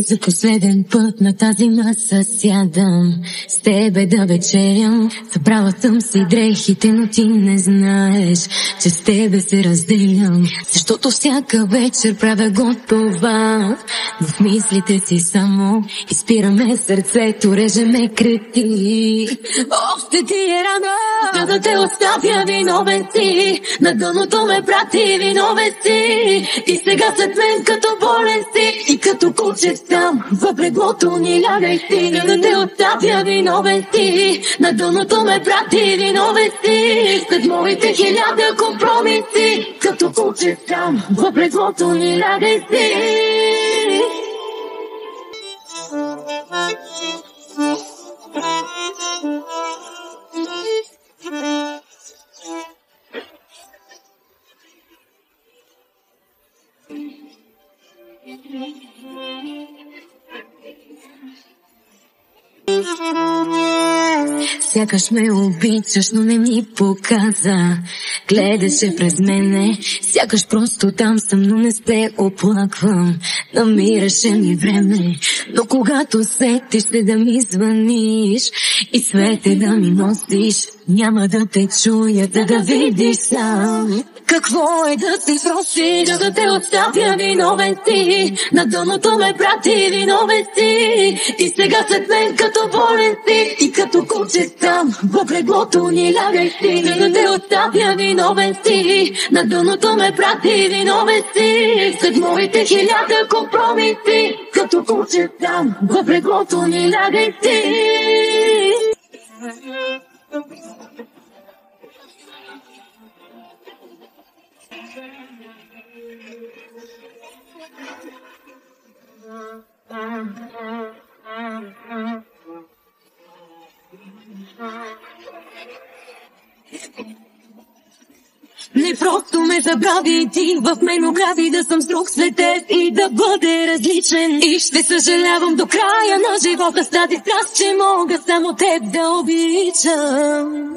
За последен път на тази маса сядам с тебе да вечерям. Събрала съм си дрехите, но ти не знаеш, че с тебе се разделям. Защото всяка вечер правя го това, в мислите си само изпираме сърцето, режеме кръти. Още ти е рано, за да те оставя, виновен си. На дъното ме прати, виновен си. И сега след мен като болен си. И като куче там в леглото ни лягай ти. За да те оставя, виновен си. На дъното ме прати, виновен си. След моите хиляда компромиси. Като куче там в леглото ни лягай ти. Сякаш ме обичаш, но не ми показа. Гледаше през мене, сякаш просто там съм, но не се оплаквам. Намираше ми време, но когато сетиш се да ми звъниш и свете да ми носиш, няма да те чуя, да видиш сам. Какво е да си проси, да те оставя, виновен си. На дъното ме прати, виновен си. И сега след мен като болен си. И като куче там в леглото ни лягай си. Да те оставя, виновен си. На дъното ме прати, виновен си. След моите хиляда компромиси. Като куче там в леглото ни лягай си. Не просто ме забрави ти, в мен оглави да съм с друг след теб и да бъде различен. И ще съжалявам до края на живота с тази страст, че мога само теб да обичам.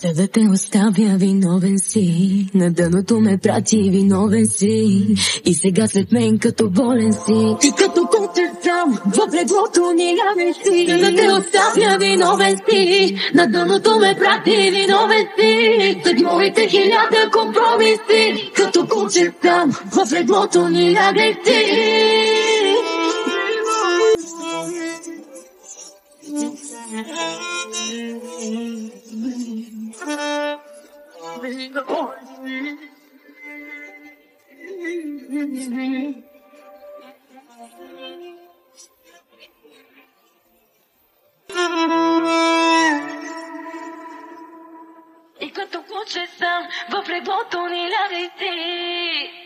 За да те оставя, виновен си. На дъното ме прати, виновен си. И сега след мен като болен си. И като куче сам в леглото ни лягай си. За да те оставя, виновен си. На дъното ме прати, виновен си. След моите хиляда компромиси. Като куче сам в леглото ни лягай си. И като куче сам в леглото ни лягай ти.